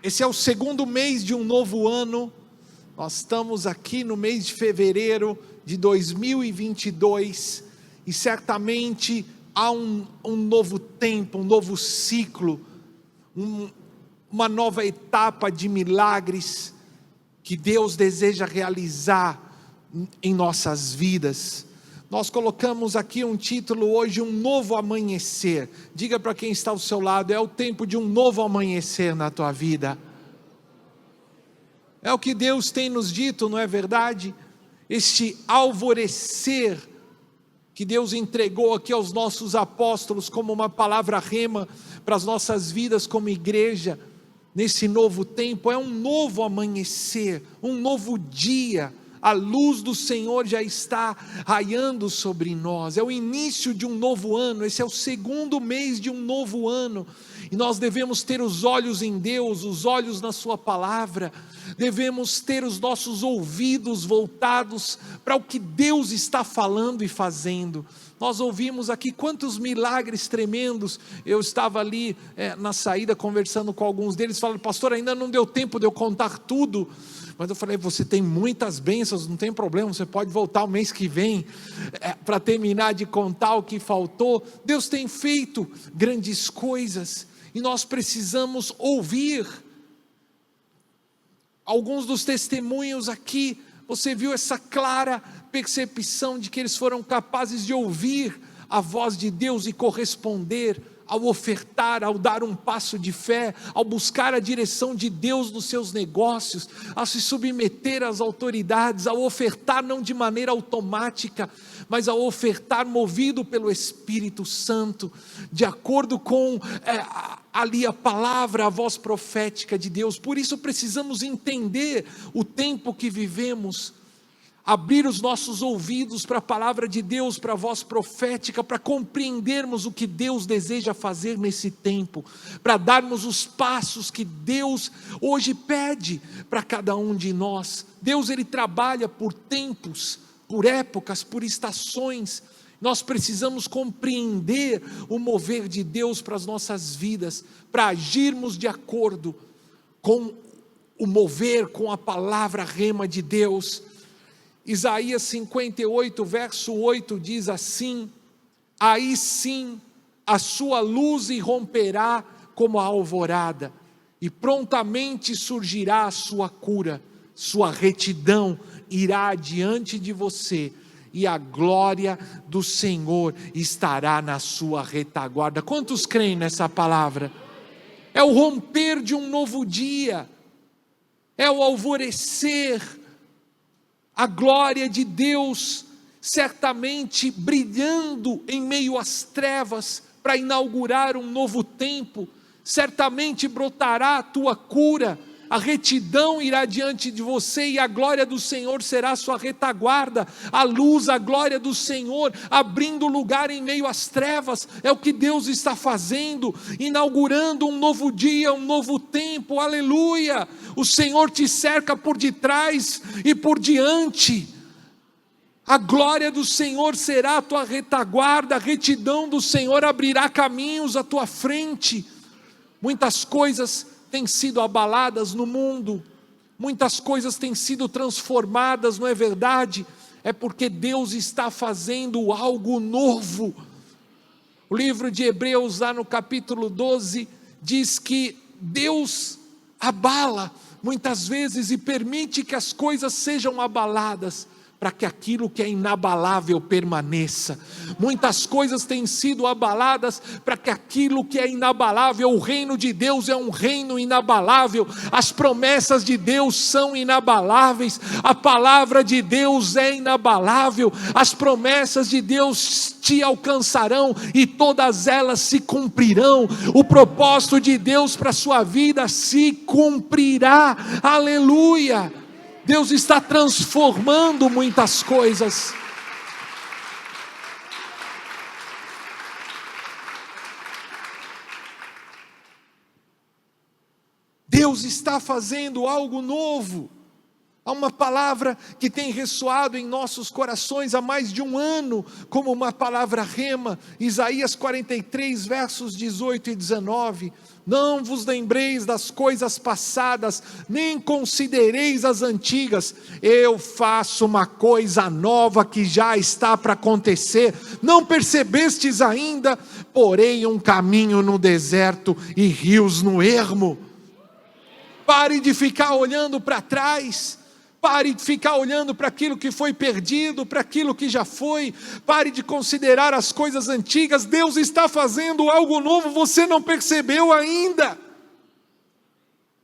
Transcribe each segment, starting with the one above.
Esse é o segundo mês de um novo ano. Nós estamos aqui no mês de fevereiro de 2022 e certamente há um novo tempo, um novo ciclo, uma nova etapa de milagres que Deus deseja realizar em nossas vidas. Nós colocamos aqui um título hoje, um novo amanhecer. Diga para quem está ao seu lado, é o tempo de um novo amanhecer na tua vida. É o que Deus tem nos dito, não é verdade? Este alvorecer que Deus entregou aqui aos nossos apóstolos como uma palavra rema para as nossas vidas como igreja, nesse novo tempo, é um novo amanhecer, um novo dia. A luz do Senhor já está raiando sobre nós, é o início de um novo ano, esse é o segundo mês de um novo ano, e nós devemos ter os olhos em Deus, os olhos na sua palavra, devemos ter os nossos ouvidos voltados para o que Deus está falando e fazendo. Nós ouvimos aqui quantos milagres tremendos. Eu estava ali na saída conversando com alguns deles, falando: pastor, ainda não deu tempo de eu contar tudo, mas eu falei: você tem muitas bênçãos, não tem problema, você pode voltar o mês que vem para terminar de contar o que faltou. Deus tem feito grandes coisas e nós precisamos ouvir. Alguns dos testemunhos aqui, você viu essa clara percepção de que eles foram capazes de ouvir a voz de Deus e corresponder, ao ofertar, ao dar um passo de fé, ao buscar a direção de Deus nos seus negócios, a se submeter às autoridades, ao ofertar não de maneira automática, mas ao ofertar movido pelo Espírito Santo, de acordo com ali a palavra, a voz profética de Deus. Por isso precisamos entender o tempo que vivemos, abrir os nossos ouvidos para a palavra de Deus, para a voz profética, para compreendermos o que Deus deseja fazer nesse tempo, para darmos os passos que Deus hoje pede para cada um de nós. Deus, Ele trabalha por tempos, por épocas, por estações. Nós precisamos compreender o mover de Deus para as nossas vidas, para agirmos de acordo com o mover, com a palavra rema de Deus. Isaías 58, verso 8 diz assim: aí sim a sua luz irromperá como a alvorada, e prontamente surgirá a sua cura, sua retidão irá diante de você, e a glória do Senhor estará na sua retaguarda. Quantos creem nessa palavra? É o romper de um novo dia, é o alvorecer, a glória de Deus certamente brilhando em meio às trevas para inaugurar um novo tempo. Certamente brotará a tua cura, a retidão irá diante de você e a glória do Senhor será a sua retaguarda. A luz, a glória do Senhor abrindo lugar em meio às trevas, é o que Deus está fazendo, inaugurando um novo dia, um novo tempo. Aleluia! O Senhor te cerca por detrás e por diante. A glória do Senhor será a tua retaguarda, a retidão do Senhor abrirá caminhos à tua frente. Muitas coisas têm sido abaladas no mundo, muitas coisas têm sido transformadas, não é verdade? É porque Deus está fazendo algo novo. O livro de Hebreus, lá no capítulo 12, diz que Deus abala muitas vezes e permite que as coisas sejam abaladas, para que aquilo que é inabalável permaneça. Muitas coisas têm sido abaladas para que aquilo que é inabalável, o reino de Deus é um reino inabalável, as promessas de Deus são inabaláveis, a palavra de Deus é inabalável, as promessas de Deus te alcançarão e todas elas se cumprirão. O propósito de Deus para a sua vida se cumprirá. Aleluia! Deus está transformando muitas coisas. Deus está fazendo algo novo. Há uma palavra que tem ressoado em nossos corações há mais de um ano, como uma palavra rema, Isaías 43, versos 18 e 19. Não vos lembreis das coisas passadas, nem considereis as antigas. Eu faço uma coisa nova que já está para acontecer. Não percebestes ainda? Porém um caminho no deserto e rios no ermo. Pare de ficar olhando para trás. Pare de ficar olhando para aquilo que foi perdido, para aquilo que já foi. Pare de considerar as coisas antigas. Deus está fazendo algo novo, você não percebeu ainda.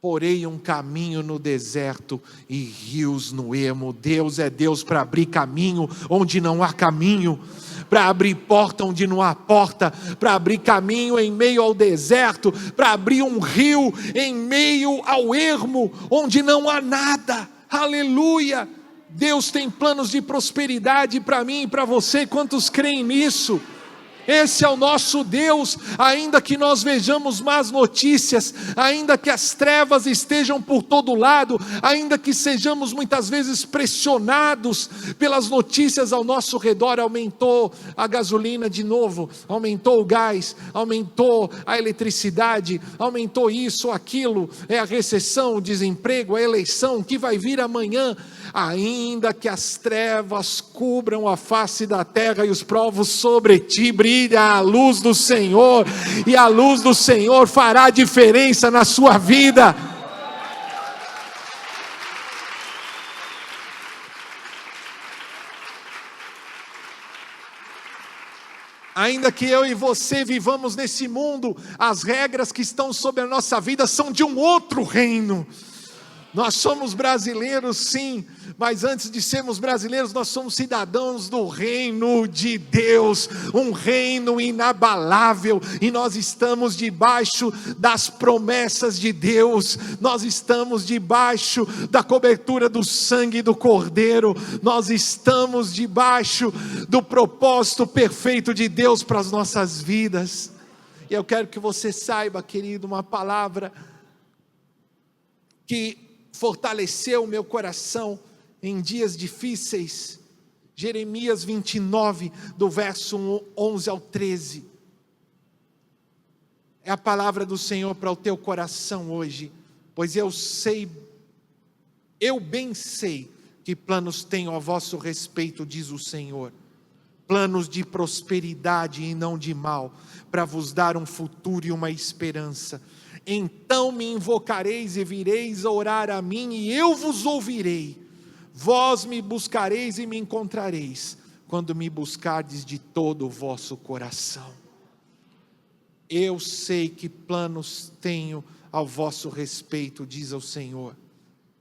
Porém um caminho no deserto e rios no ermo. Deus é Deus para abrir caminho onde não há caminho, para abrir porta onde não há porta, para abrir caminho em meio ao deserto, para abrir um rio em meio ao ermo onde não há nada. Aleluia! Deus tem planos de prosperidade para mim e para você. Quantos creem nisso? Esse é o nosso Deus. Ainda que nós vejamos más notícias, ainda que as trevas estejam por todo lado, ainda que sejamos muitas vezes pressionados pelas notícias ao nosso redor, aumentou a gasolina de novo, aumentou o gás, aumentou a eletricidade, aumentou isso, aquilo, é a recessão, o desemprego, a eleição que vai vir amanhã. Ainda que as trevas cubram a face da terra e os povos sobre ti, brilha a luz do Senhor, e a luz do Senhor fará diferença na sua vida. Ainda que eu e você vivamos nesse mundo, as regras que estão sobre a nossa vida são de um outro reino. Nós somos brasileiros, sim, mas antes de sermos brasileiros, nós somos cidadãos do reino de Deus, um reino inabalável, e nós estamos debaixo das promessas de Deus, nós estamos debaixo da cobertura do sangue do Cordeiro, nós estamos debaixo do propósito perfeito de Deus para as nossas vidas. E eu quero que você saiba, querido, uma palavra que fortaleceu o meu coração em dias difíceis. Jeremias 29, do verso 11 ao 13. É a palavra do Senhor para o teu coração hoje. Pois eu bem sei que planos tenho a vosso respeito, diz o Senhor. Planos de prosperidade e não de mal, para vos dar um futuro e uma esperança. Então me invocareis e vireis a orar a mim, e eu vos ouvirei. Vós me buscareis e me encontrareis, quando me buscardes de todo o vosso coração. Eu sei que planos tenho ao vosso respeito, diz o Senhor,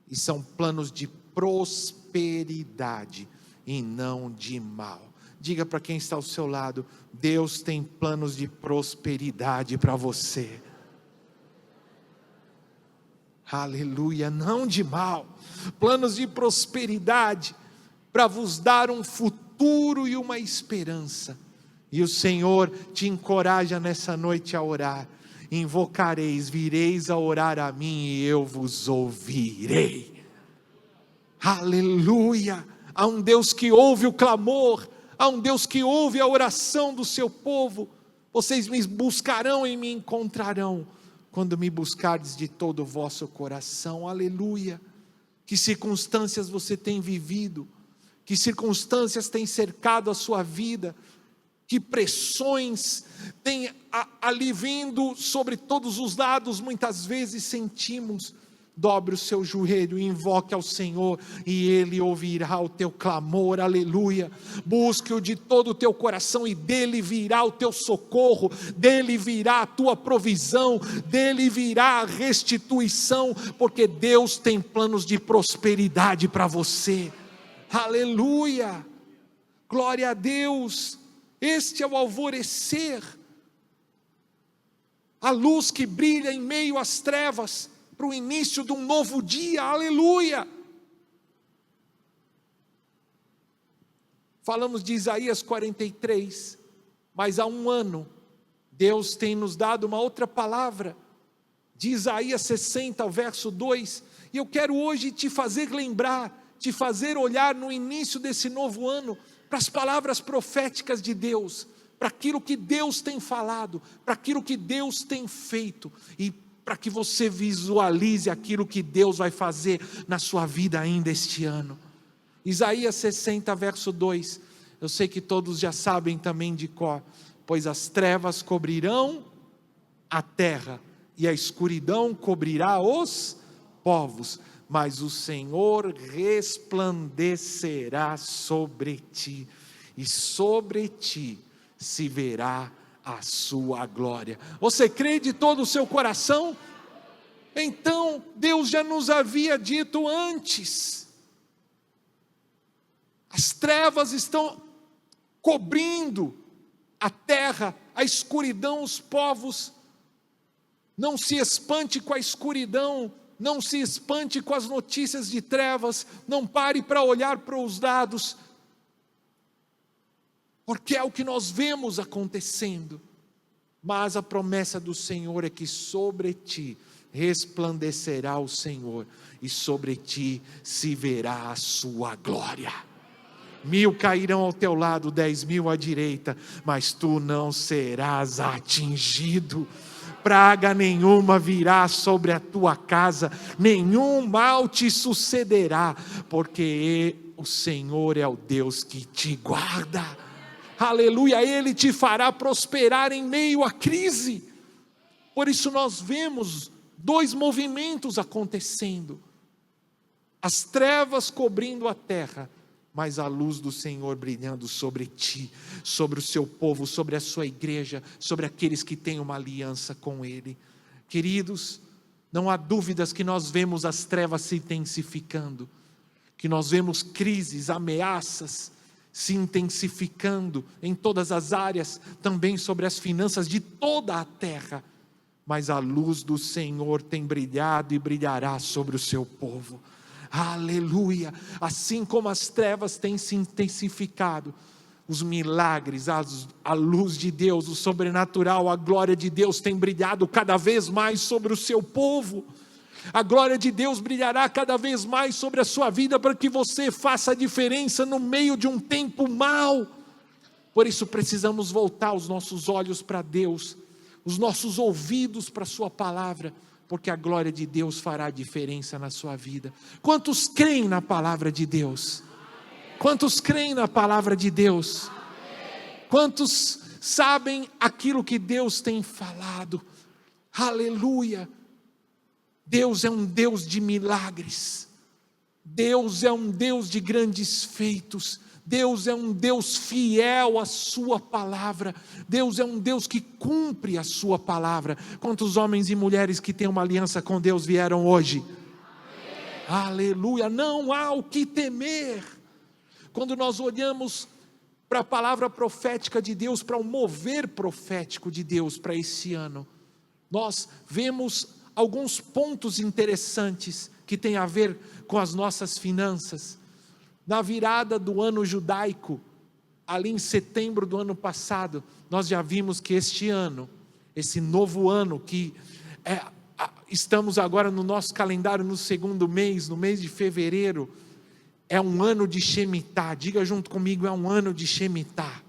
e são planos de prosperidade e não de mal. Diga para quem está ao seu lado: Deus tem planos de prosperidade para você. Aleluia, não de mal, planos de prosperidade, para vos dar um futuro e uma esperança. E o Senhor te encoraja nessa noite a orar. Invocareis, vireis a orar a mim, e eu vos ouvirei. Aleluia, há um Deus que ouve o clamor, há um Deus que ouve a oração do seu povo. Vocês me buscarão e me encontrarão, quando me buscardes de todo o vosso coração. Aleluia. Que circunstâncias você tem vivido, que circunstâncias têm cercado a sua vida, que pressões tem ali vindo sobre todos os lados, muitas vezes sentimos. Dobre o seu joelho e invoque ao Senhor, e Ele ouvirá o teu clamor. Aleluia. Busque-o de todo o teu coração, e dele virá o teu socorro, dele virá a tua provisão, dele virá a restituição, porque Deus tem planos de prosperidade para você. Aleluia. Glória a Deus. Este é o alvorecer, a luz que brilha em meio às trevas, para o início de um novo dia. Aleluia. Falamos de Isaías 43, mas há um ano Deus tem nos dado uma outra palavra, de Isaías 60, verso 2, E eu quero hoje te fazer lembrar, te fazer olhar no início desse novo ano, para as palavras proféticas de Deus, para aquilo que Deus tem falado, para aquilo que Deus tem feito, e para que você visualize aquilo que Deus vai fazer na sua vida ainda este ano. Isaías 60, verso 2, eu sei que todos já sabem também de cor: pois as trevas cobrirão a terra, e a escuridão cobrirá os povos, mas o Senhor resplandecerá sobre ti, e sobre ti se verá a sua glória. Você crê de todo o seu coração? Então Deus já nos havia dito antes: as trevas estão cobrindo a terra, a escuridão, os povos. Não se espante com a escuridão, não se espante com as notícias de trevas, não pare para olhar para os dados, porque é o que nós vemos acontecendo. Mas a promessa do Senhor é que sobre ti resplandecerá o Senhor, e sobre ti se verá a sua glória. 1000 cairão ao teu lado, 10.000 à direita, mas tu não serás atingido. Praga nenhuma virá sobre a tua casa, nenhum mal te sucederá, porque o Senhor é o Deus que te guarda. Aleluia, Ele te fará prosperar em meio à crise. Por isso nós vemos dois movimentos acontecendo: as trevas cobrindo a terra, mas a luz do Senhor brilhando sobre ti, sobre o seu povo, sobre a sua igreja, sobre aqueles que têm uma aliança com Ele. Queridos, não há dúvidas que nós vemos as trevas se intensificando, que nós vemos crises, ameaças se intensificando em todas as áreas, também sobre as finanças de toda a terra, mas a luz do Senhor tem brilhado e brilhará sobre o seu povo. Aleluia, assim como as trevas têm se intensificado, os milagres, a luz de Deus, o sobrenatural, a glória de Deus tem brilhado cada vez mais sobre o seu povo. A glória de Deus brilhará cada vez mais sobre a sua vida, para que você faça a diferença no meio de um tempo mau. Por isso precisamos voltar os nossos olhos para Deus, os nossos ouvidos para a sua palavra, porque a glória de Deus fará a diferença na sua vida. Quantos creem na palavra de Deus? Quantos creem na palavra de Deus? Quantos sabem aquilo que Deus tem falado? Aleluia! Deus é um Deus de milagres, Deus é um Deus de grandes feitos, Deus é um Deus fiel à sua palavra, Deus é um Deus que cumpre a sua palavra. Quantos homens e mulheres que têm uma aliança com Deus vieram hoje? Aleluia, não há o que temer. Quando nós olhamos para a palavra profética de Deus, para o mover profético de Deus para esse ano, nós vemos alguns pontos interessantes que têm a ver com as nossas finanças. Na virada do ano judaico, ali em setembro do ano passado, nós já vimos que este ano, esse novo ano que estamos agora no nosso calendário, no segundo mês, no mês de fevereiro, é um ano de Shemitah. Diga junto comigo, é um ano de Shemitah.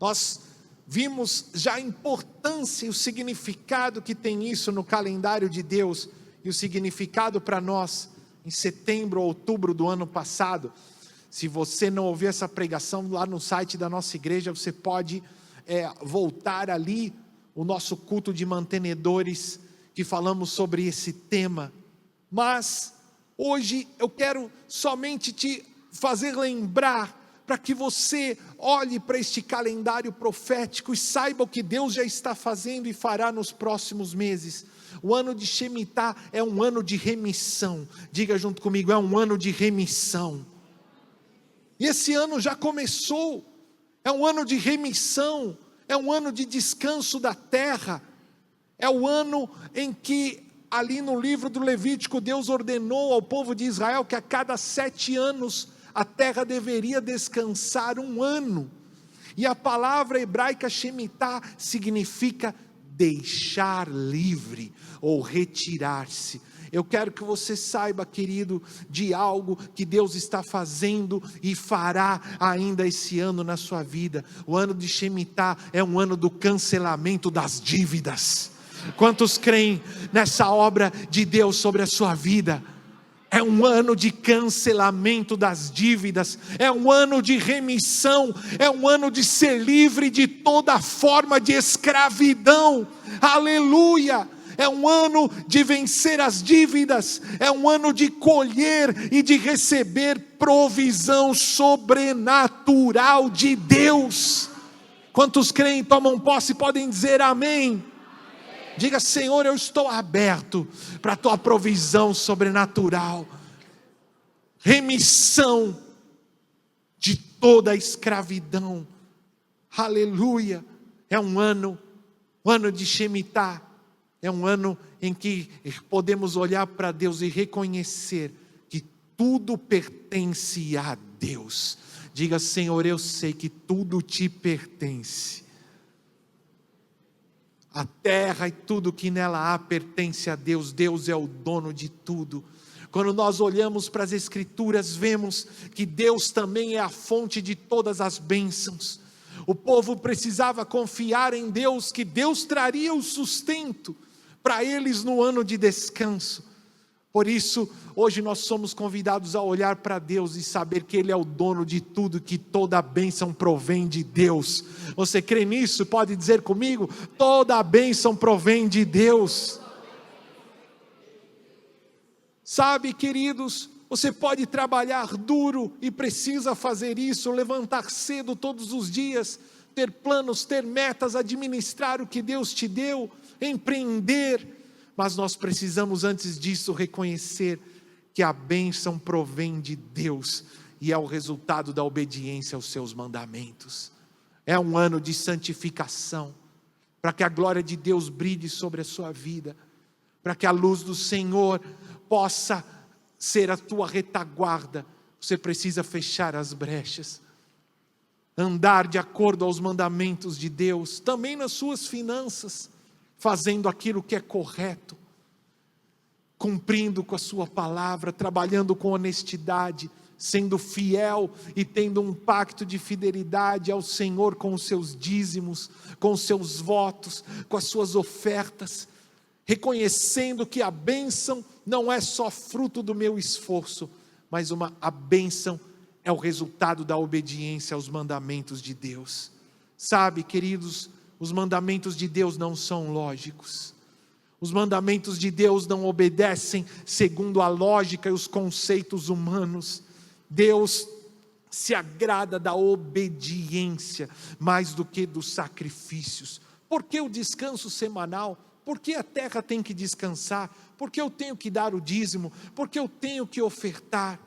Nós vimos já a importância e o significado que tem isso no calendário de Deus, e o significado para nós em setembro ou outubro do ano passado. Se você não ouviu essa pregação lá no site da nossa igreja, você pode voltar ali, o nosso culto de mantenedores, que falamos sobre esse tema. Mas hoje eu quero somente te fazer lembrar, para que você olhe para este calendário profético e saiba o que Deus já está fazendo e fará nos próximos meses. O ano de Shemitah é um ano de remissão. Diga junto comigo, é um ano de remissão. E esse ano já começou. É um ano de remissão, é um ano de descanso da terra. É o ano em que, ali no livro do Levítico, Deus ordenou ao povo de Israel que a cada 7 anos a terra deveria descansar 1 ano. E a palavra hebraica Shemitah significa deixar livre ou retirar-se. Eu quero que você saiba, querido, de algo que Deus está fazendo e fará ainda esse ano na sua vida. O ano de Shemitah é um ano do cancelamento das dívidas. Quantos creem nessa obra de Deus sobre a sua vida? É um ano de cancelamento das dívidas, é um ano de remissão, é um ano de ser livre de toda forma de escravidão. Aleluia! É um ano de vencer as dívidas, é um ano de colher e de receber provisão sobrenatural de Deus. Quantos creem, tomam posse, podem dizer amém? Diga: Senhor, eu estou aberto para a tua provisão sobrenatural, remissão de toda a escravidão. Aleluia! É um ano de Shemitah, é um ano em que podemos olhar para Deus e reconhecer que tudo pertence a Deus. Diga: Senhor, eu sei que tudo te pertence. A terra e tudo que nela há pertence a Deus. Deus é o dono de tudo. Quando nós olhamos para as Escrituras, vemos que Deus também é a fonte de todas as bênçãos. O povo precisava confiar em Deus, que Deus traria o sustento para eles no ano de descanso. Por isso, hoje nós somos convidados a olhar para Deus e saber que Ele é o dono de tudo, que toda a bênção provém de Deus. Você crê nisso? Pode dizer comigo? Toda a bênção provém de Deus. Sabe, queridos, você pode trabalhar duro e precisa fazer isso, levantar cedo todos os dias, ter planos, ter metas, administrar o que Deus te deu, empreender. Mas nós precisamos, antes disso, reconhecer que a bênção provém de Deus e é o resultado da obediência aos seus mandamentos. É um ano de santificação, para que a glória de Deus brilhe sobre a sua vida, para que a luz do Senhor possa ser a tua retaguarda. Você precisa fechar as brechas, andar de acordo aos mandamentos de Deus, também nas suas finanças, fazendo aquilo que é correto, cumprindo com a sua palavra, trabalhando com honestidade, sendo fiel e tendo um pacto de fidelidade ao Senhor com os seus dízimos, com os seus votos, com as suas ofertas, reconhecendo que a bênção não é só fruto do meu esforço, mas a bênção é o resultado da obediência aos mandamentos de Deus. Sabe, queridos, os mandamentos de Deus não são lógicos. Os mandamentos de Deus não obedecem segundo a lógica e os conceitos humanos. Deus se agrada da obediência mais do que dos sacrifícios. Por que o descanso semanal? Por que a terra tem que descansar? Por que eu tenho que dar o dízimo? Por que eu tenho que ofertar?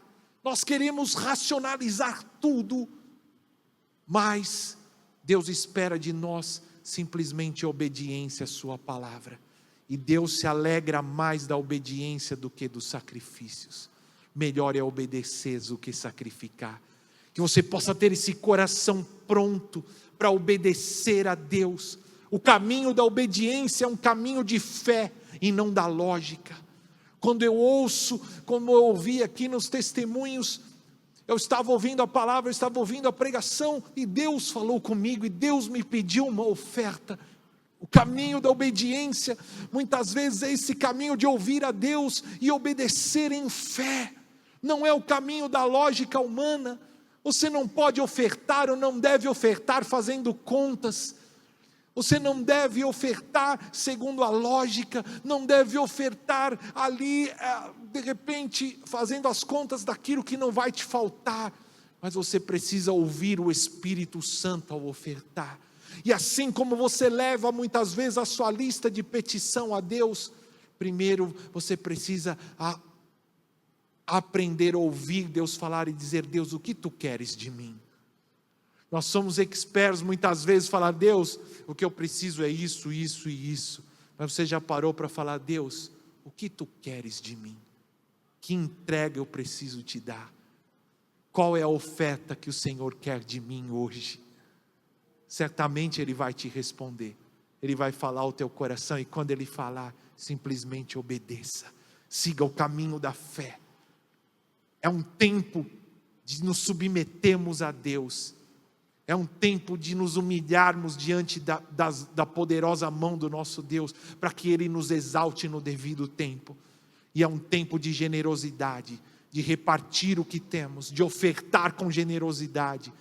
Nós queremos racionalizar tudo, mas Deus espera de nós simplesmente obediência à sua palavra. E Deus se alegra mais da obediência do que dos sacrifícios. Melhor é obedecer do que sacrificar. Que você possa ter esse coração pronto para obedecer a Deus. O caminho da obediência é um caminho de fé e não da lógica. Quando eu ouço, como eu ouvi aqui nos testemunhos, eu estava ouvindo a palavra, eu estava ouvindo a pregação, e Deus falou comigo, e Deus me pediu uma oferta. O caminho da obediência, muitas vezes é esse caminho de ouvir a Deus e obedecer em fé. Não é o caminho da lógica humana. Você não pode ofertar ou não deve ofertar fazendo contas. Você não deve ofertar segundo a lógica, não deve ofertar ali, de repente, fazendo as contas daquilo que não vai te faltar. Mas você precisa ouvir o Espírito Santo ao ofertar. E assim como você leva muitas vezes a sua lista de petição a Deus, primeiro você precisa aprender a ouvir Deus falar e dizer: Deus, o que tu queres de mim? Nós somos expertos muitas vezes falar: Deus, o que eu preciso é isso, isso e isso. Mas você já parou para falar: Deus, o que tu queres de mim? Que entrega eu preciso te dar? Qual é a oferta que o Senhor quer de mim hoje? Certamente Ele vai te responder. Ele vai falar ao teu coração, e quando Ele falar, simplesmente obedeça. Siga o caminho da fé. É um tempo de nos submetermos a Deus. É um tempo de nos humilharmos diante da poderosa mão do nosso Deus, para que Ele nos exalte no devido tempo. E é um tempo de generosidade, de repartir o que temos, de ofertar com generosidade,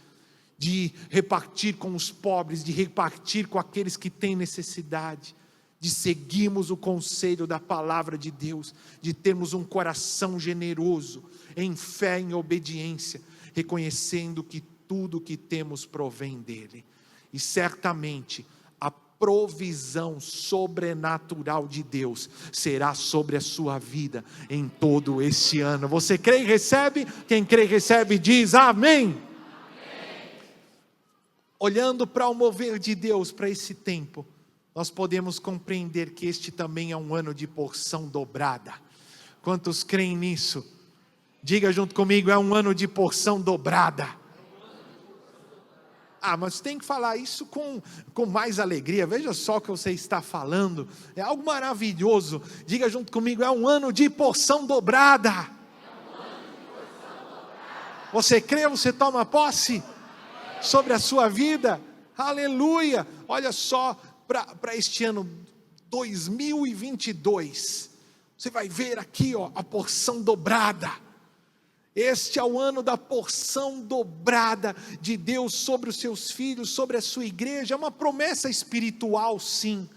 de repartir com os pobres, de repartir com aqueles que têm necessidade, de seguirmos o conselho da palavra de Deus, de termos um coração generoso, em fé, em obediência, reconhecendo que tudo que temos provém dEle. E certamente a provisão sobrenatural de Deus será sobre a sua vida em todo este ano. Você crê e recebe? Quem crê e recebe diz amém. Amém. Olhando para o mover de Deus para esse tempo, nós podemos compreender que este também é um ano de porção dobrada. Quantos creem nisso? Diga junto comigo, é um ano de porção dobrada. Mas tem que falar isso com mais alegria. Veja só o que você está falando. É algo maravilhoso. Diga junto comigo, é um ano de porção dobrada. Você crê, você toma posse sobre a sua vida? Aleluia. Olha só, para este ano 2022, você vai ver aqui a porção dobrada. Este é o ano da porção dobrada de Deus sobre os seus filhos, sobre a sua igreja. É uma promessa espiritual, sim,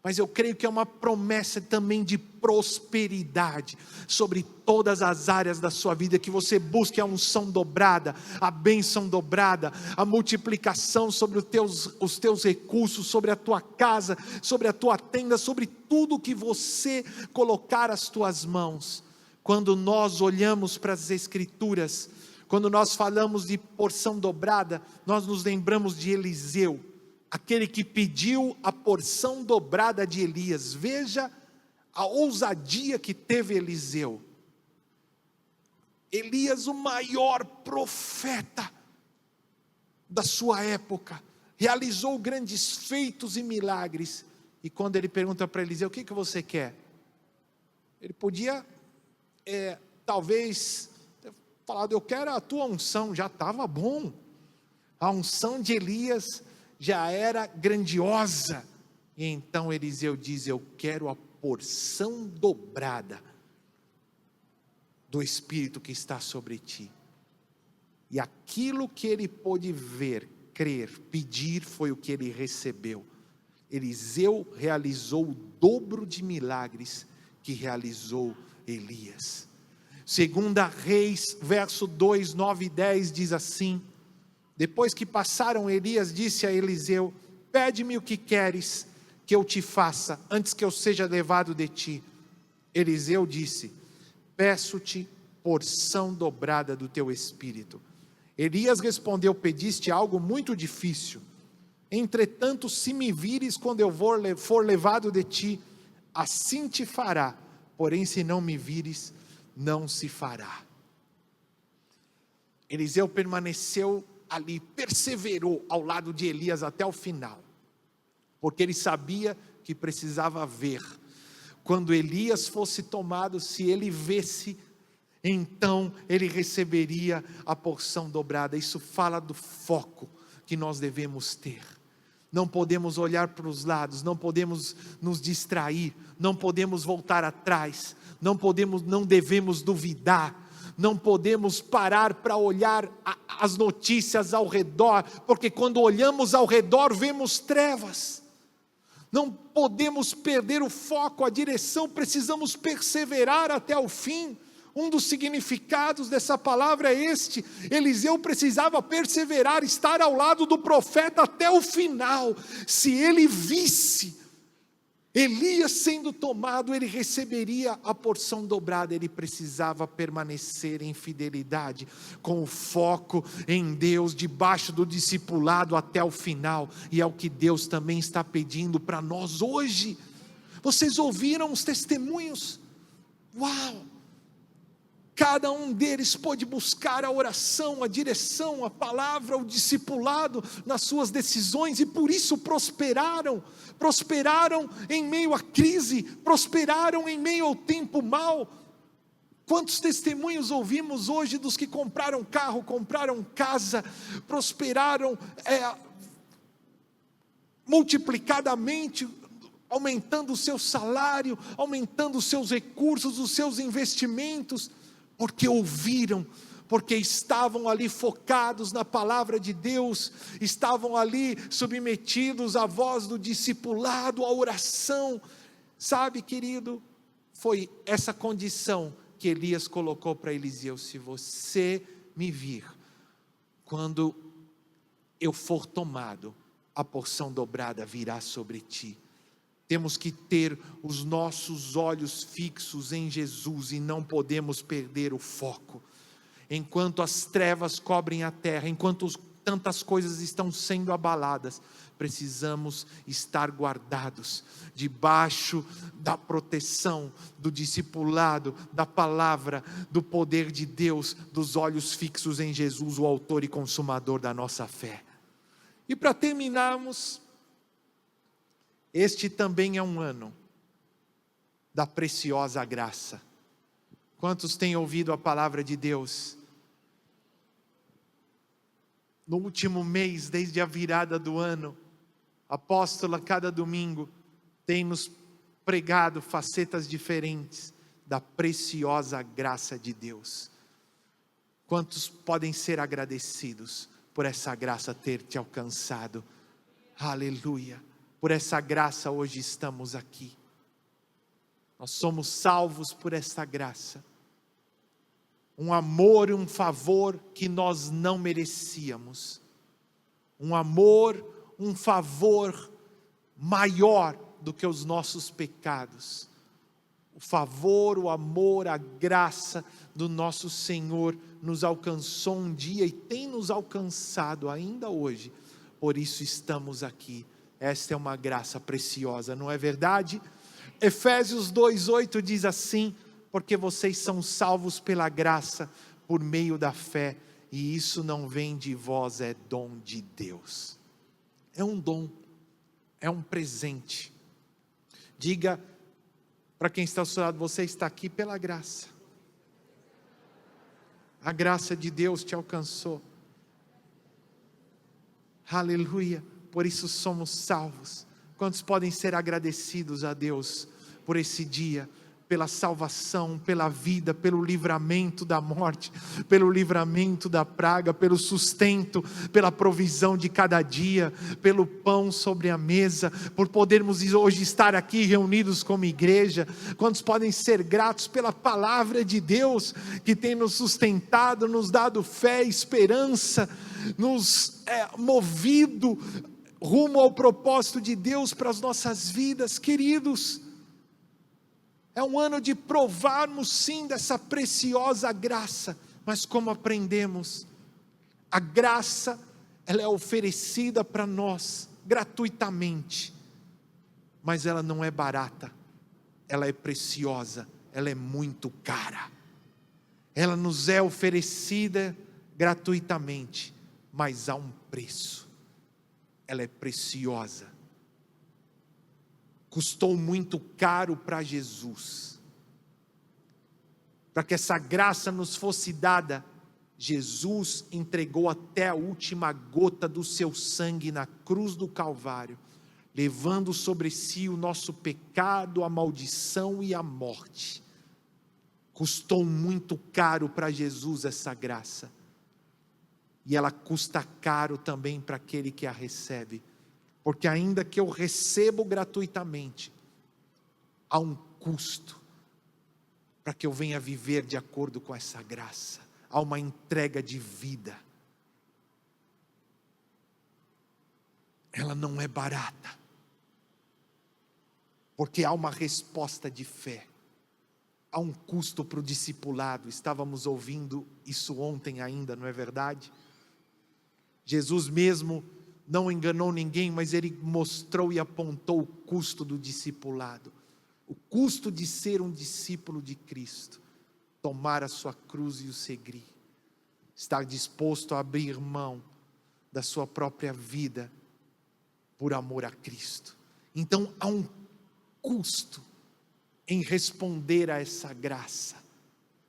mas eu creio que é uma promessa também de prosperidade sobre todas as áreas da sua vida, que você busque a unção dobrada, a bênção dobrada, a multiplicação sobre os teus recursos, sobre a tua casa, sobre a tua tenda, sobre tudo que você colocar as tuas mãos. Quando nós olhamos para as Escrituras, quando nós falamos de porção dobrada, nós nos lembramos de Eliseu, aquele que pediu a porção dobrada de Elias. Veja a ousadia que teve Eliseu. Elias, o maior profeta da sua época, realizou grandes feitos e milagres. E quando ele pergunta para Eliseu, o que você quer? Ele podia talvez ter falado, eu quero a tua unção. Já estava bom. A unção de Elias já era grandiosa. E então Eliseu diz, eu quero a porção dobrada do Espírito que está sobre ti. E aquilo que ele pôde ver, crer, pedir, foi o que ele recebeu. Eliseu realizou o dobro de milagres que realizou Elias. Segunda Reis, verso 2, 9 e 10 diz assim: depois que passaram, Elias disse a Eliseu, pede-me o que queres que eu te faça, antes que eu seja levado de ti. Eliseu disse, peço-te porção dobrada do teu espírito. Elias respondeu, pediste algo muito difícil. Entretanto, se me vires quando eu for levado de ti, assim te fará. Porém, se não me vires, não se fará. Eliseu permaneceu ali, perseverou ao lado de Elias até o final, porque ele sabia que precisava ver. Quando Elias fosse tomado, se ele visse, então ele receberia a porção dobrada. Isso fala do foco que nós devemos ter. Não podemos olhar para os lados, não podemos nos distrair, não podemos voltar atrás, não devemos duvidar, não podemos parar para olhar as notícias ao redor, porque quando olhamos ao redor vemos trevas. Não podemos perder o foco, a direção, precisamos perseverar até o fim. Um dos significados dessa palavra é este: Eliseu precisava perseverar, estar ao lado do profeta até o final. Se ele visse Elias sendo tomado, ele receberia a porção dobrada. Ele precisava permanecer em fidelidade, com o foco em Deus, debaixo do discipulado até o final. E é o que Deus também está pedindo para nós hoje. Vocês ouviram os testemunhos? Uau! Cada um deles pôde buscar a oração, a direção, a palavra, o discipulado nas suas decisões, e por isso prosperaram em meio à crise, prosperaram em meio ao tempo mau. Quantos testemunhos ouvimos hoje dos que compraram carro, compraram casa, prosperaram multiplicadamente, aumentando o seu salário, aumentando os seus recursos, os seus investimentos, porque ouviram, porque estavam ali focados na palavra de Deus, estavam ali submetidos à voz do discipulado, à oração. Sabe, querido, foi essa condição que Elias colocou para Eliseu: se você me vir, quando eu for tomado, a porção dobrada virá sobre ti. Temos que ter os nossos olhos fixos em Jesus e não podemos perder o foco. Enquanto as trevas cobrem a terra, enquanto tantas coisas estão sendo abaladas, precisamos estar guardados debaixo da proteção, do discipulado, da palavra, do poder de Deus, dos olhos fixos em Jesus, o autor e consumador da nossa fé. E para terminarmos, este também é um ano da preciosa graça. Quantos têm ouvido a palavra de Deus? No último mês, desde a virada do ano, a apóstola, a cada domingo, tem nos pregado facetas diferentes da preciosa graça de Deus. Quantos podem ser agradecidos por essa graça ter te alcançado? Aleluia! Por essa graça hoje estamos aqui. Nós somos salvos por essa graça. Um amor e um favor que nós não merecíamos. Um amor, um favor maior do que os nossos pecados. O favor, o amor, a graça do nosso Senhor nos alcançou um dia e tem nos alcançado ainda hoje. Por isso estamos aqui. Esta é uma graça preciosa, não é verdade? Efésios 2:8 diz assim: porque vocês são salvos pela graça, por meio da fé, e isso não vem de vós, é dom de Deus. É um dom, é um presente. Diga para quem está ao seu lado: você está aqui pela graça. A graça de Deus te alcançou. Aleluia. Por isso somos salvos. Quantos podem ser agradecidos a Deus por esse dia, pela salvação, pela vida, pelo livramento da morte, pelo livramento da praga, pelo sustento, pela provisão de cada dia, pelo pão sobre a mesa, por podermos hoje estar aqui reunidos como igreja? Quantos podem ser gratos pela palavra de Deus que tem nos sustentado, nos dado fé, esperança, nos movido rumo ao propósito de Deus para as nossas vidas, queridos? É um ano de provarmos sim dessa preciosa graça, mas como aprendemos, a graça, ela é oferecida para nós gratuitamente, mas ela não é barata, ela é preciosa, ela é muito cara. Ela nos é oferecida gratuitamente, mas há um preço. Ela é preciosa. Custou muito caro para Jesus. Para que essa graça nos fosse dada, Jesus entregou até a última gota do seu sangue na cruz do Calvário, levando sobre si o nosso pecado, a maldição e a morte. Custou muito caro para Jesus essa graça. E ela custa caro também para aquele que a recebe. Porque ainda que eu recebo gratuitamente, há um custo para que eu venha viver de acordo com essa graça. Há uma entrega de vida. Ela não é barata. Porque há uma resposta de fé. Há um custo para o discipulado. Estávamos ouvindo isso ontem ainda, não é verdade? Jesus mesmo não enganou ninguém, mas ele mostrou e apontou o custo do discipulado, o custo de ser um discípulo de Cristo. tomar a sua cruz e o seguir. Estar disposto a abrir mão da sua própria vida por amor a Cristo. Então há um custo em responder a essa graça.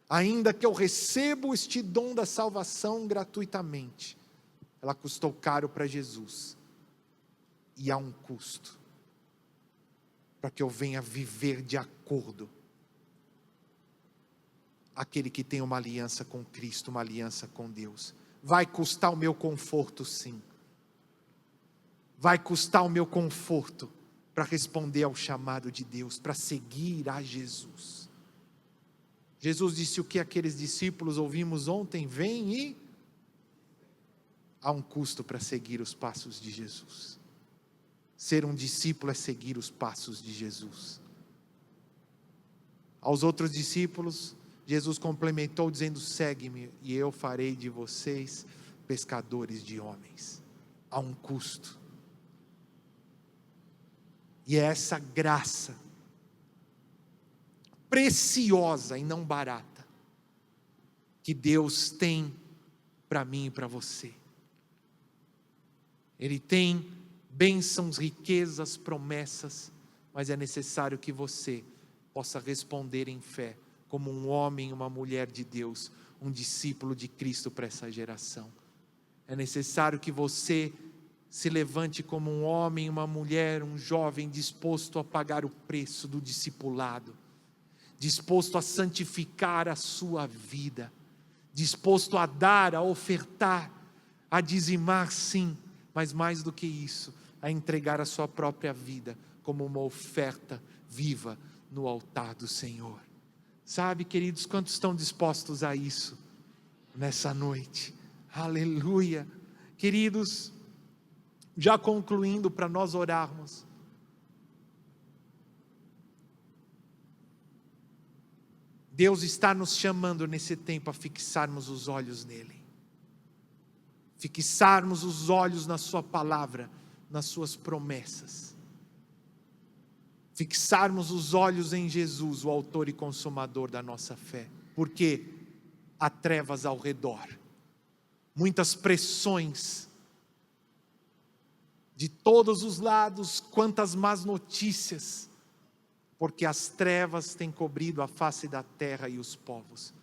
Ainda que eu recebo este dom da salvação gratuitamente, ela custou caro para Jesus. E há um custo para que eu venha viver de acordo aquele que tem uma aliança com Cristo, uma aliança com Deus. Vai custar o meu conforto, sim. Vai custar o meu conforto para responder ao chamado de Deus, para seguir a Jesus. Jesus disse o que aqueles discípulos ouvimos ontem: vem e... Há um custo para seguir os passos de Jesus. Ser um discípulo é seguir os passos de Jesus. Aos outros discípulos, Jesus complementou dizendo: segue-me e eu farei de vocês pescadores de homens. Há um custo. E é essa graça preciosa e não barata que Deus tem para mim e para você. Ele tem bênçãos, riquezas, promessas, mas é necessário que você possa responder em fé, como um homem, uma mulher de Deus, um discípulo de Cristo para essa geração. É necessário que você se levante como um homem, uma mulher, um jovem disposto a pagar o preço do discipulado, disposto a santificar a sua vida, disposto a dar, a ofertar, a dizimar, sim, mas mais do que isso, a entregar a sua própria vida como uma oferta viva no altar do Senhor. Sabe, queridos, quantos estão dispostos a isso nessa noite? Aleluia. Queridos, já concluindo para nós orarmos, Deus está nos chamando nesse tempo a fixarmos os olhos nele, fixarmos os olhos na sua palavra, nas suas promessas, fixarmos os olhos em Jesus, o autor e consumador da nossa fé, porque há trevas ao redor, muitas pressões de todos os lados, quantas más notícias, porque as trevas têm cobrido a face da terra e os povos.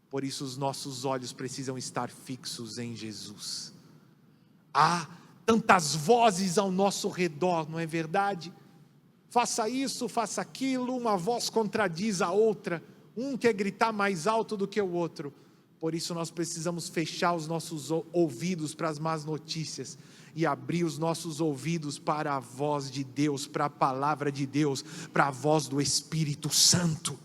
Por isso os nossos olhos precisam estar fixos em Jesus. Há tantas vozes ao nosso redor, não é verdade? Faça isso, faça aquilo, uma voz contradiz a outra, um quer gritar mais alto do que o outro. Por isso nós precisamos fechar os nossos ouvidos para as más notícias e abrir os nossos ouvidos para a voz de Deus, para a palavra de Deus, para a voz do Espírito Santo.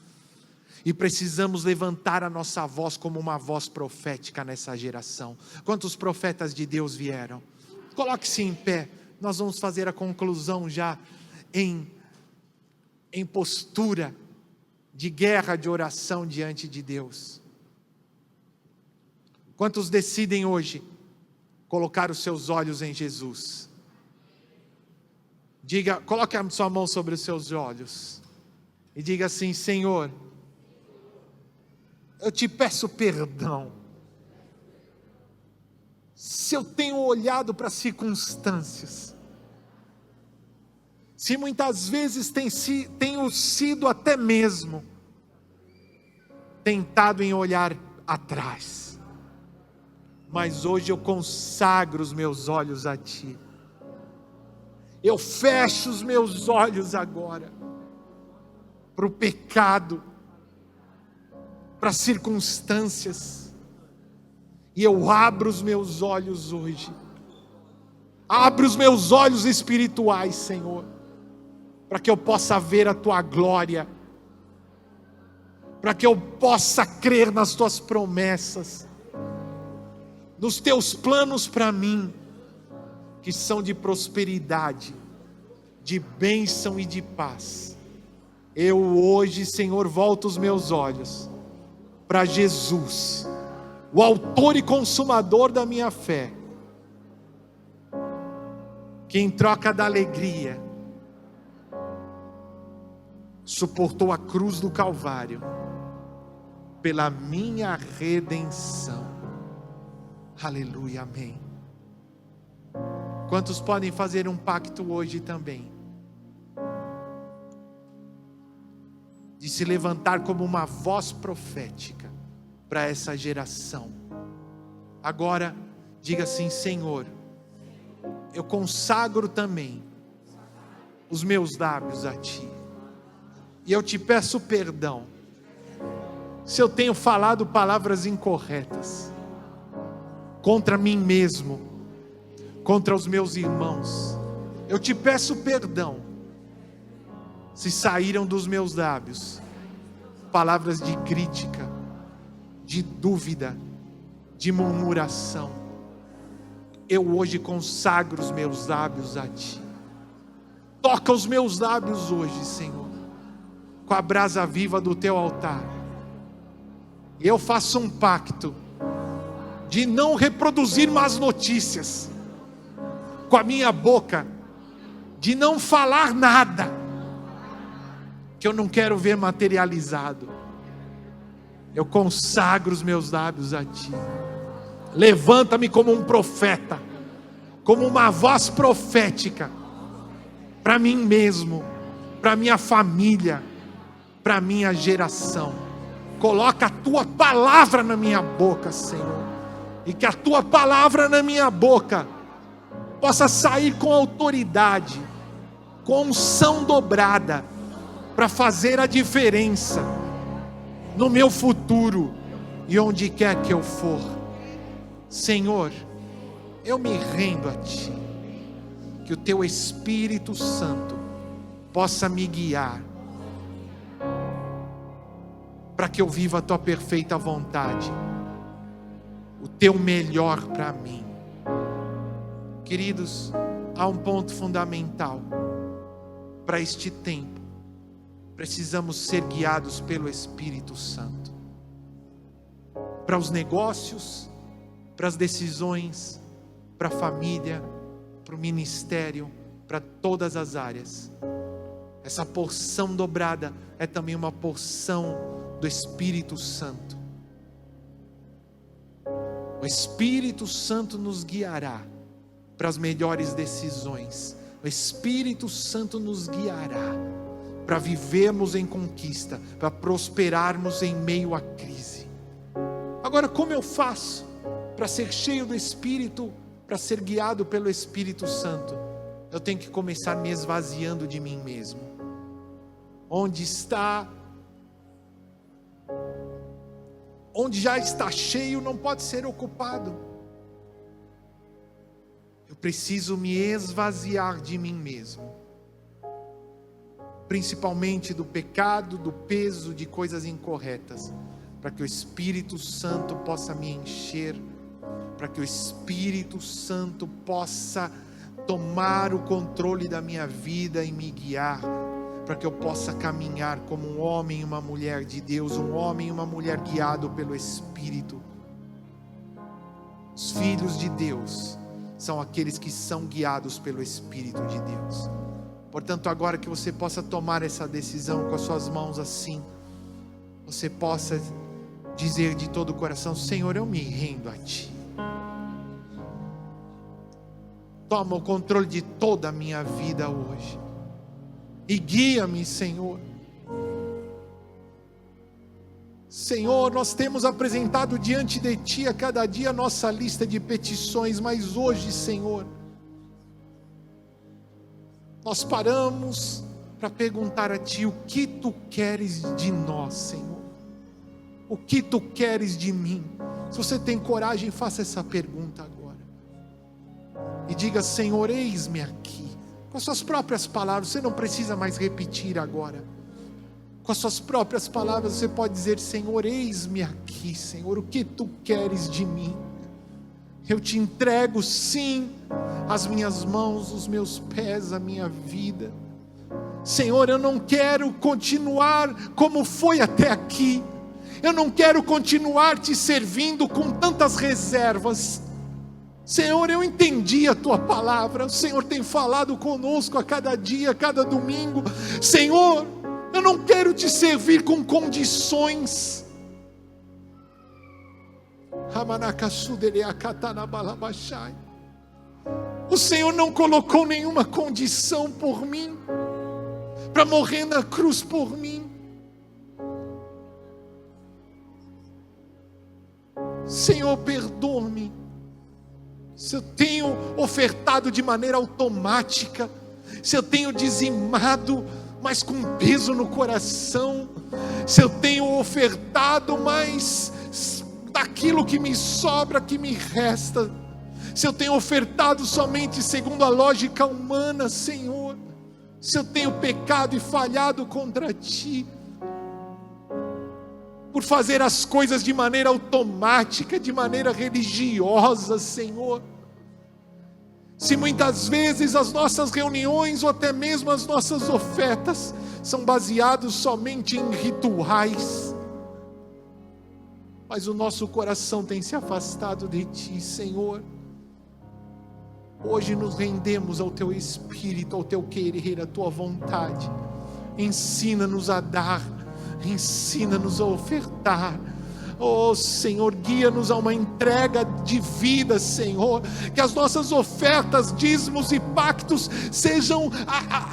E precisamos levantar a nossa voz como uma voz profética nessa geração. Quantos profetas de Deus vieram? Coloque-se em pé, nós vamos fazer a conclusão já em postura de guerra, de oração diante de Deus. Quantos decidem hoje colocar os seus olhos em Jesus? Diga, coloque a sua mão sobre os seus olhos e diga assim: Senhor, eu te peço perdão se eu tenho olhado para as circunstâncias, se muitas vezes tenho sido até mesmo tentado em olhar atrás, mas hoje eu consagro os meus olhos a Ti, eu fecho os meus olhos agora para o pecado, para as circunstâncias, e eu abro os meus olhos hoje, abro os meus olhos espirituais, Senhor, para que eu possa ver a Tua glória, para que eu possa crer nas Tuas promessas, nos Teus planos para mim, que são de prosperidade, de bênção e de paz. Eu hoje, Senhor, volto os meus olhos para Jesus, o autor e consumador da minha fé, que em troca da alegria suportou a cruz do Calvário pela minha redenção. Aleluia, amém. Quantos podem fazer um pacto hoje também? De se levantar como uma voz profética para essa geração. Agora, diga assim: Senhor, eu consagro também os meus lábios a Ti. E eu te peço perdão se eu tenho falado palavras incorretas contra mim mesmo, contra os meus irmãos. Eu te peço perdão se saíram dos meus lábios palavras de crítica, de dúvida, de murmuração. Eu hoje consagro os meus lábios a Ti. Toca os meus lábios hoje, Senhor, com a brasa viva do Teu altar. E eu faço um pacto de não reproduzir más notícias com a minha boca, de não falar nada que eu não quero ver materializado. Eu consagro os meus lábios a Ti. Levanta-me como um profeta, como uma voz profética, para mim mesmo, para minha família, para minha geração. Coloca a Tua palavra na minha boca, Senhor, e que a Tua palavra na minha boca possa sair com autoridade, com unção dobrada, para fazer a diferença no meu futuro e onde quer que eu for. Senhor, eu me rendo a Ti, que o Teu Espírito Santo possa me guiar, para que eu viva a Tua perfeita vontade, o Teu melhor para mim. Queridos, há um ponto fundamental para este tempo. Precisamos ser guiados pelo Espírito Santo, para os negócios, para as decisões, para a família, para o ministério, para todas as áreas. Essa porção dobrada é também uma porção do Espírito Santo. O Espírito Santo nos guiará para as melhores decisões. O Espírito Santo nos guiará para vivermos em conquista, para prosperarmos em meio à crise. Agora, como eu faço para ser cheio do Espírito, para ser guiado pelo Espírito Santo? Eu tenho que começar me esvaziando de mim mesmo. Onde já está cheio, não pode ser ocupado. Eu preciso me esvaziar de mim mesmo, principalmente do pecado, do peso, de coisas incorretas, para que o Espírito Santo possa me encher, para que o Espírito Santo possa tomar o controle da minha vida e me guiar, para que eu possa caminhar como um homem e uma mulher de Deus, um homem e uma mulher guiado pelo Espírito. Os filhos de Deus são aqueles que são guiados pelo Espírito de Deus. Portanto, agora que você possa tomar essa decisão com as suas mãos assim, você possa dizer de todo o coração: Senhor, eu me rendo a Ti. Toma o controle de toda a minha vida hoje e guia-me, Senhor. Senhor, nós temos apresentado diante de Ti a cada dia a nossa lista de petições, mas hoje, Senhor, nós paramos para perguntar a Ti: o que Tu queres de nós, Senhor? O que Tu queres de mim? Se você tem coragem, faça essa pergunta agora. E diga: Senhor, eis-me aqui. Com as suas próprias palavras, você não precisa mais repetir agora. Com as suas próprias palavras, você pode dizer: Senhor, eis-me aqui, Senhor, o que Tu queres de mim? Eu te entrego, sim, as minhas mãos, os meus pés, a minha vida. Senhor, eu não quero continuar como foi até aqui. Eu não quero continuar Te servindo com tantas reservas. Senhor, eu entendi a Tua palavra. O Senhor tem falado conosco a cada dia, a cada domingo. Senhor, eu não quero Te servir com condições. O Senhor não colocou nenhuma condição por mim, para morrer na cruz por mim. Senhor, perdoa-me se eu tenho ofertado de maneira automática, se eu tenho dizimado, mas com peso no coração, se eu tenho ofertado mais daquilo que me sobra, que me resta, se eu tenho ofertado somente segundo a lógica humana, Senhor, se eu tenho pecado e falhado contra Ti, por fazer as coisas de maneira automática, de maneira religiosa, Senhor. Se muitas vezes as nossas reuniões ou até mesmo as nossas ofertas são baseadas somente em rituais, mas o nosso coração tem se afastado de Ti, Senhor. Hoje nos rendemos ao Teu Espírito, ao Teu querer, à Tua vontade. Ensina-nos a dar, ensina-nos a ofertar. Oh Senhor, guia-nos a uma entrega de vida, Senhor. Que as nossas ofertas, dízimos e pactos sejam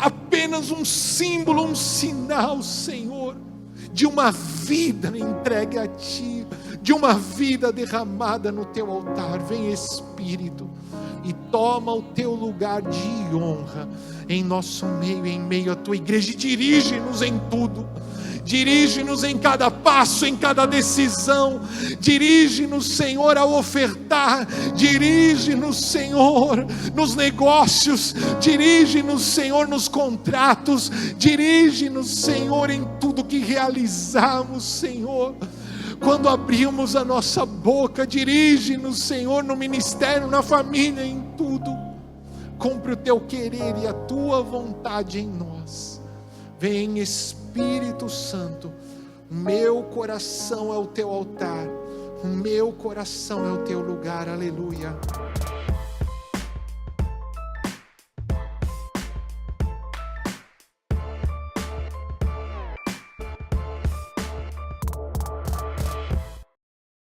apenas um símbolo, um sinal, Senhor, de uma vida entregue a Ti, de uma vida derramada no Teu altar. Vem Espírito e toma o Teu lugar de honra em nosso meio, em meio à Tua igreja, e dirige-nos em tudo. Dirige-nos em cada passo, em cada decisão. Dirige-nos, Senhor, a ofertar. Dirige-nos, Senhor, nos negócios. Dirige-nos, Senhor, nos contratos. Dirige-nos, Senhor, em tudo que realizamos, Senhor. Quando abrimos a nossa boca, dirige-nos, Senhor, no ministério, na família, em tudo. Cumpre o Teu querer e a Tua vontade em nós. Vem Espírito Santo, o meu coração é o Teu altar, o meu coração é o Teu lugar, aleluia.